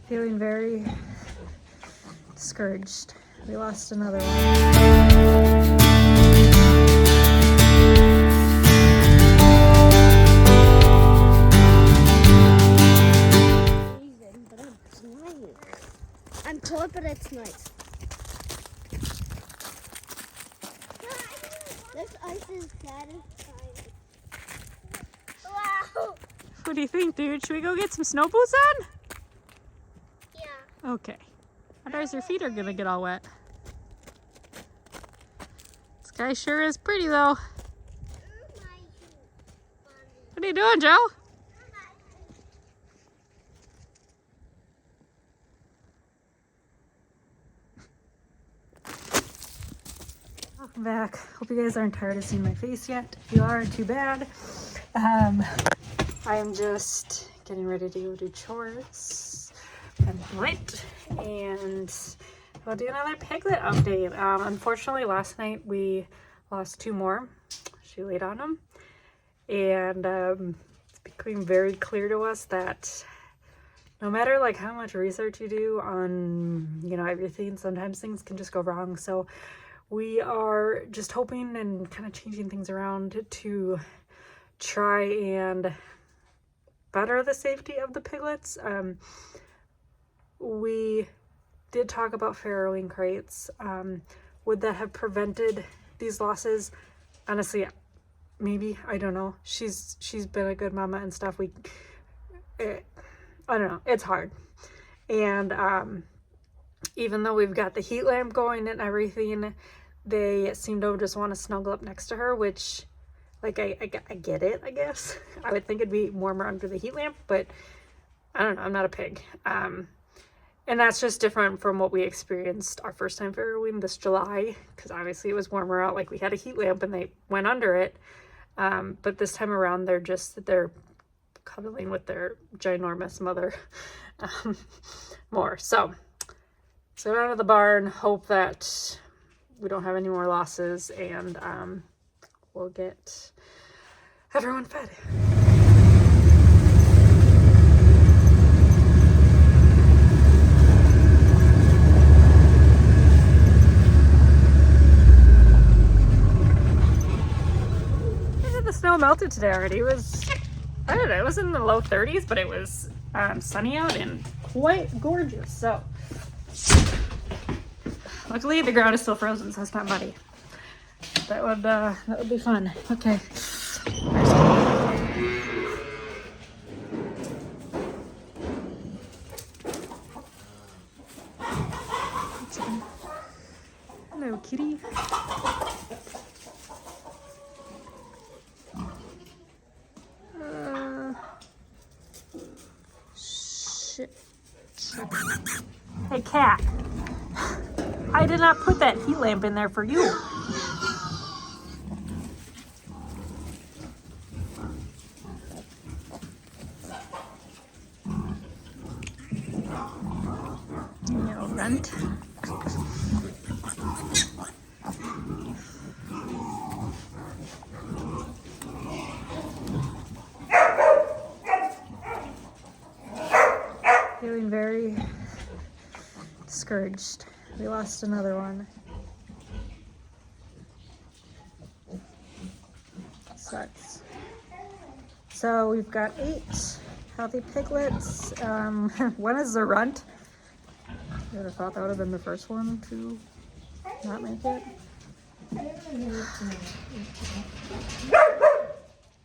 Feeling very discouraged. We lost another one. I'm cold, but it's nice. This ice is satisfying. Wow! What do you think, dude? Should we go get some snow boots on? Yeah. Okay. Otherwise your feet are gonna get all wet. This guy sure is pretty though. What are you doing, Joe? Welcome back. Hope you guys aren't tired of seeing my face yet. If you are, too bad. I'm just getting ready to go do chores and light, and we'll do another piglet update. Unfortunately, last night we lost 2 more. She laid on them, and it's becoming very clear to us that no matter like how much research you do on, you know, everything, sometimes things can just go wrong. So we are just hoping and kind of changing things around to try and better the safety of the piglets. We did talk about farrowing crates. Would that have prevented these losses? Honestly, maybe. I don't know. She's been a good mama and stuff. I don't know. It's hard. And even though we've got the heat lamp going and everything, they seem to just want to snuggle up next to her, which, like, I get it, I guess. I would think it'd be warmer under the heat lamp, but I don't know. I'm not a pig. And that's just different from what we experienced our first time farrowing this July, because obviously it was warmer out. Like, we had a heat lamp and they went under it. But this time around, they're cuddling with their ginormous mother more. So down to the barn, hope that we don't have any more losses, and we'll get everyone fed. The snow melted today already. It was, I don't know, it was in the low 30s, but it was sunny out and quite gorgeous. So luckily the ground is still frozen, so it's not muddy. That would be fun. Okay. Hello, kitty. Shit. Hey, cat. I did not put that heat lamp in there for you. You little runt. Feeling very discouraged. We lost another one. Sucks. So we've got 8 healthy piglets. One is the runt. I would have thought that would have been the first one to not make it.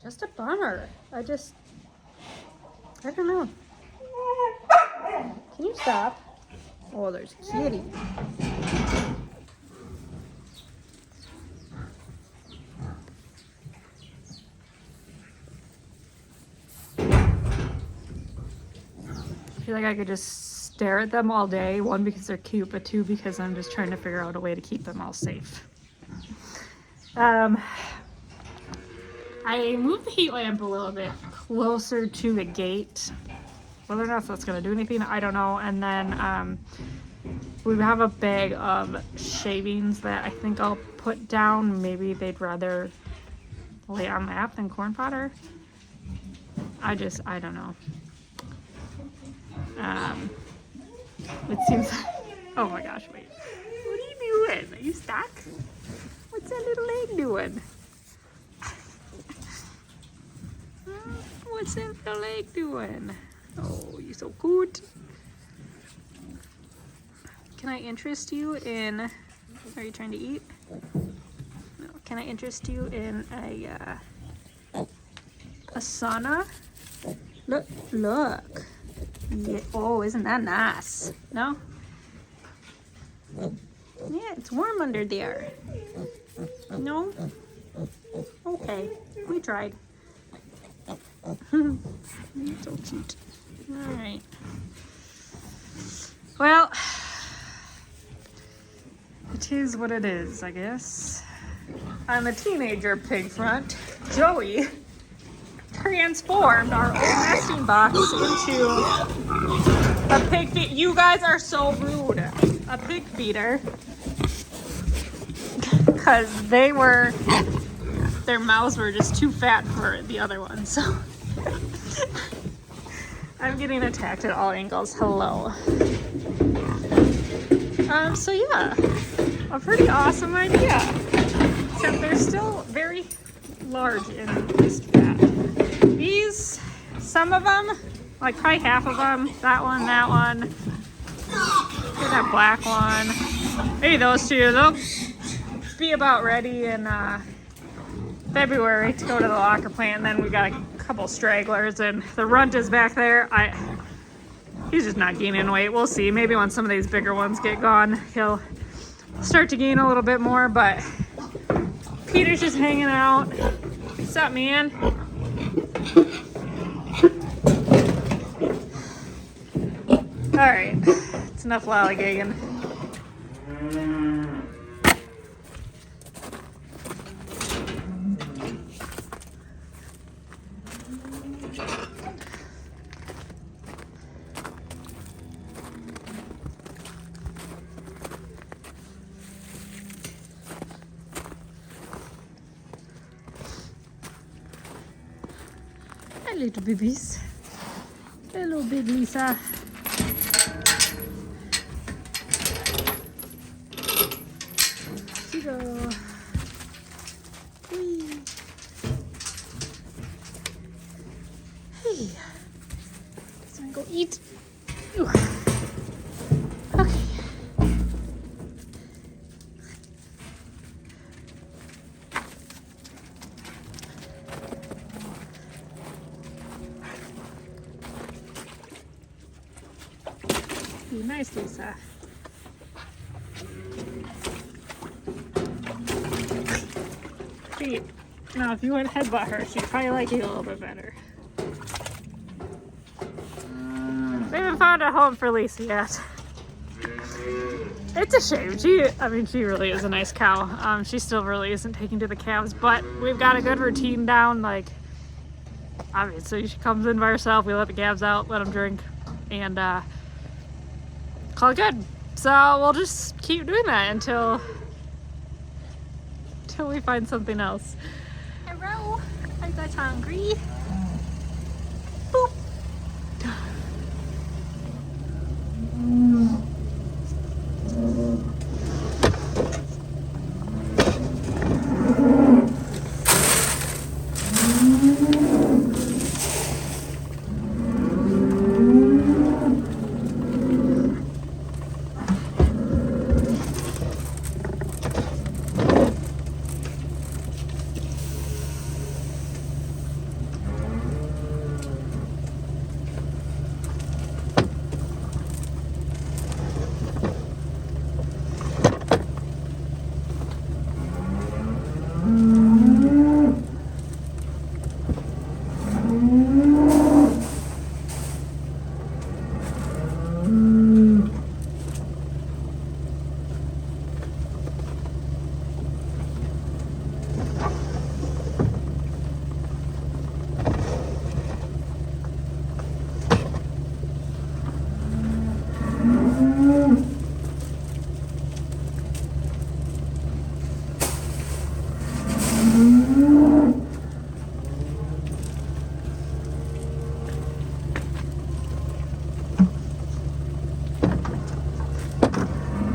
Just a bummer. I don't know. Can you stop? Oh, there's Kitty. I feel like I could just stare at them all day. 1, because they're cute, but 2, because I'm just trying to figure out a way to keep them all safe. I moved the heat lamp a little bit closer to the gate. Whether or not that's going to do anything, I don't know. And then we have a bag of shavings that I think I'll put down. Maybe they'd rather lay on lap than corn fodder. I don't know. It seems. Oh my gosh! Wait. What are you doing? Are you stuck? What's that little leg doing? What's that little leg doing? Oh, you're so cute. Can I interest you in? Are you trying to eat? No. Can I interest you in a sauna? Look, look. Yeah. Oh, isn't that nice? No? Yeah, it's warm under there. No? Okay, we tried. So cute. Alright. Well, it is what it is, I guess. On the teenager pig front, Joey transformed our old nesting box into a pig feeder. You guys are so rude. A pig feeder. Because their mouths were just too fat for the other one, so. I'm getting attacked at all angles. Hello. So yeah, a pretty awesome idea. Except they're still very large and just fat. These, some of them, like probably half of them, that one, that black one, maybe those two, they'll be about ready in February to go to the locker plant, and then we got a couple stragglers, and the runt is back there. He's just not gaining weight. We'll see. Maybe when some of these bigger ones get gone, he'll start to gain a little bit more, but Peter's just hanging out. What's up, man? All right, it's enough lollygagging. Hi, little babies. Hello, big Lisa. Here you go. Whee. Hey. So I go eat. Ooh. Okay. Be nice, Lisa. See, now if you would headbutt her, she'd probably like you a little bit better. We haven't found a home for Lisa yet. It's a shame. She really is a nice cow. She still really isn't taking to the calves, but we've got a good routine down. Like, obviously she comes in by herself. We let the calves out, let them drink, and call it good. So we'll just keep doing that until we find something else. Hello, are you guys hungry? Boop.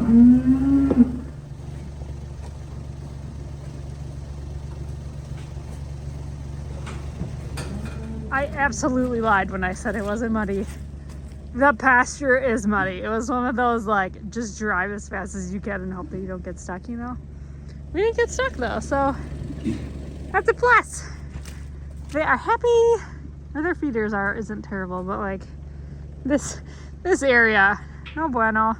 I absolutely lied when I said it wasn't muddy. The pasture is muddy. It was one of those, like, just drive as fast as you can and hope that you don't get stuck, you know? We didn't get stuck though, so that's a plus. They are happy. Where their feeders isn't terrible, but like this area, no bueno.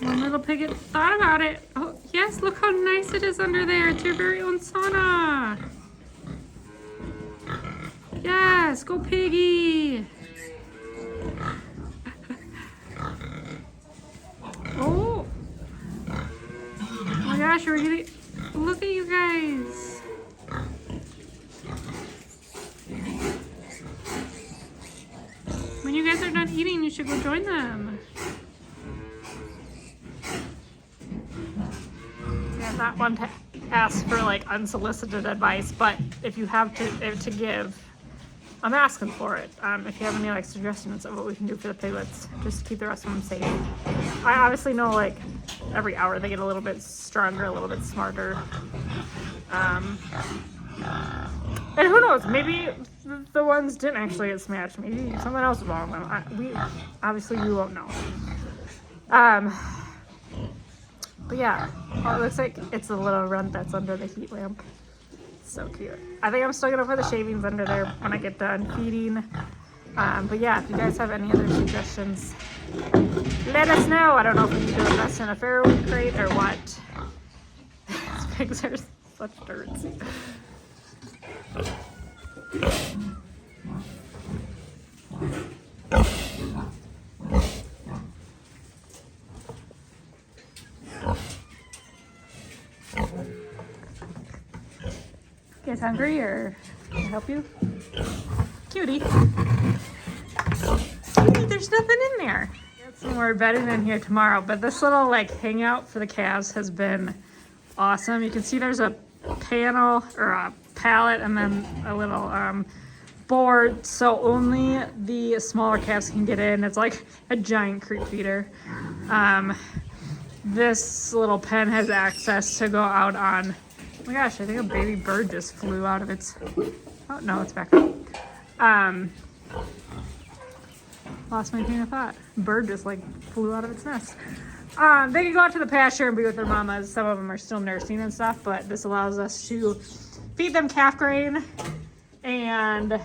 One little piglet thought about it. Oh, yes, look how nice it is under there. It's your very own sauna. Yes, go piggy. Oh. Oh my gosh, we're getting, look at you guys. When you guys are done eating, you should go join them. Yeah, not one to ask for like unsolicited advice, but if you have to give, I'm asking for it. If you have any like suggestions of what we can do for the piglets, just to keep the rest of them safe. I obviously know like every hour they get a little bit stronger, a little bit smarter. And who knows, maybe the ones didn't actually get smashed. Maybe something else was wrong with them. We won't know. But yeah, oh, it looks like it's a little runt that's under the heat lamp. So cute. I think I'm still gonna put the shavings under there when I get done feeding. But yeah, if you guys have any other suggestions, let us know. I don't know if we need to invest in a Farrowing crate or what. These pigs are such dirts. You guys hungry or can I help you? Cutie. Cutie, there's nothing in there. Got some more bedding in here tomorrow, but this little like hangout for the calves has been awesome. You can see there's a panel or a pallet and then a little board, so only the smaller calves can get in. It's like a giant creek feeder. This little pen has access to go out on, oh my gosh, I think a baby bird just flew out of its, oh no, it's back up. Lost my train of thought. Bird just like flew out of its nest. They can go out to the pasture and be with their mamas. Some of them are still nursing and stuff, but this allows us to feed them calf grain. And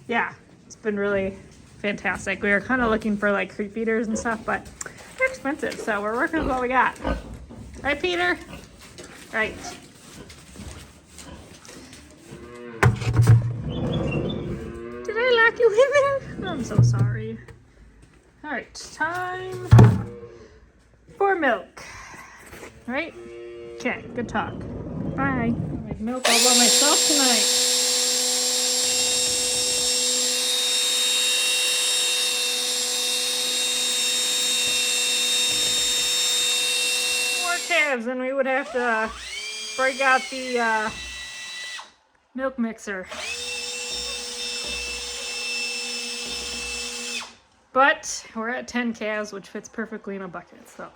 yeah, it's been really fantastic. We were kind of looking for like creep feeders and stuff, but they're expensive. So we're working with what we got. Right, Peter? Right. Did I lock you in there? I'm so sorry. All right, time for milk. All right? Okay, good talk. Bye. I'll make milk all by myself tonight. More calves, and we would have to break out the milk mixer. But we're at 10 calves, which fits perfectly in a bucket, so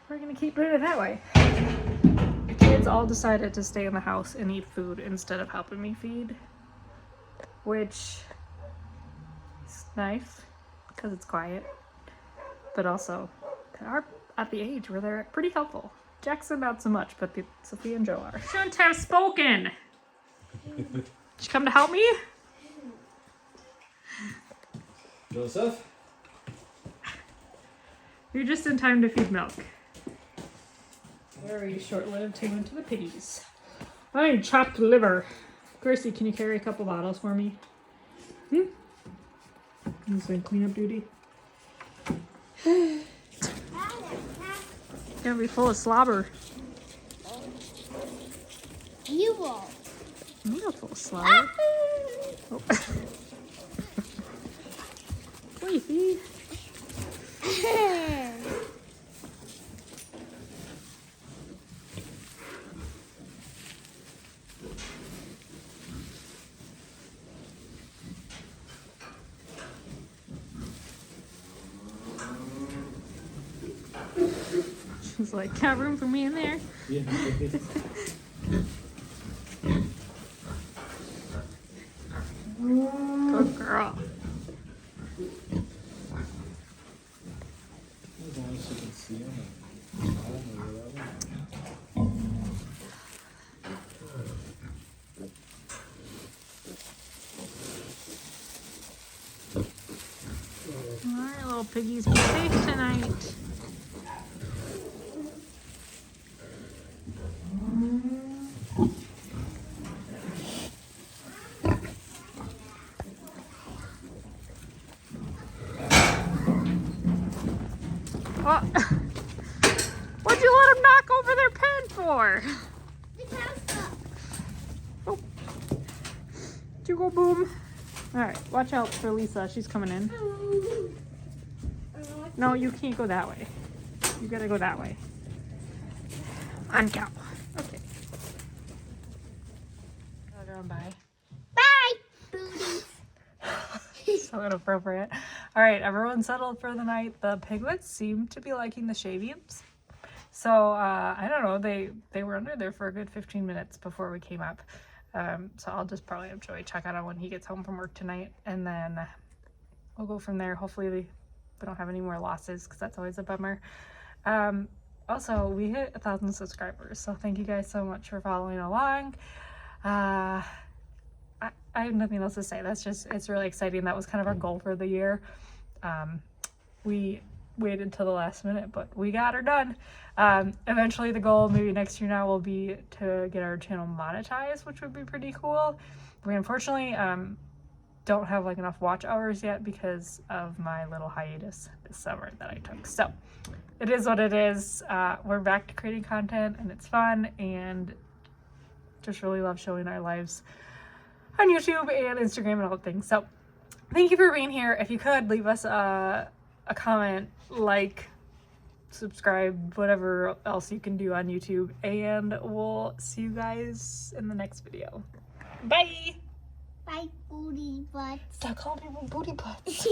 we're gonna keep doing it that way. The kids all decided to stay in the house and eat food instead of helping me feed, which is nice because it's quiet, but also they are at the age where they're pretty helpful. Jackson not so much, but Sophia and Joe are. Shouldn't have spoken. Did you come to help me? Joseph? You're just in time to feed milk. Very short-lived to into the piggies. I need chopped liver. Gracie, can you carry a couple bottles for me? I'm just doing cleanup duty. gonna be full of slobber. You won't. I'm not full of slobber. Oh. Wifey. She's like, got room for me in there? Yeah. Good girl. As long as you can see them and bottom or whatever. Alright, little piggies, be safe tonight. Oh. What'd you let them knock over their pen for? Oh. Did you go boom? Alright, watch out for Lisa. She's coming in. No, you can't go that way. You gotta go that way. On cow. Okay. Bye. Bye. So inappropriate. All right, everyone settled for the night. The piglets seem to be liking the shavings. So I don't know. They were under there for a good 15 minutes before we came up. So I'll just probably have Joey check on him when he gets home from work tonight, and then we'll go from there. Hopefully we don't have any more losses, because that's always a bummer. Also, we hit 1,000 subscribers, so thank you guys so much for following along. I have nothing else to say. It's really exciting. That was kind of our goal for the year. We waited till the last minute, but we got her done. Eventually the goal, maybe next year now, will be to get our channel monetized, which would be pretty cool. We unfortunately don't have like enough watch hours yet because of my little hiatus this summer that I took. So it is what it is. We're back to creating content, and it's fun, and just really love showing our lives on YouTube and Instagram and all the things. So thank you for being here. If you could leave us a comment, like, subscribe, whatever else you can do on YouTube, and we'll see you guys in the next video. Bye. Bye, booty butts. Stop calling people booty butts.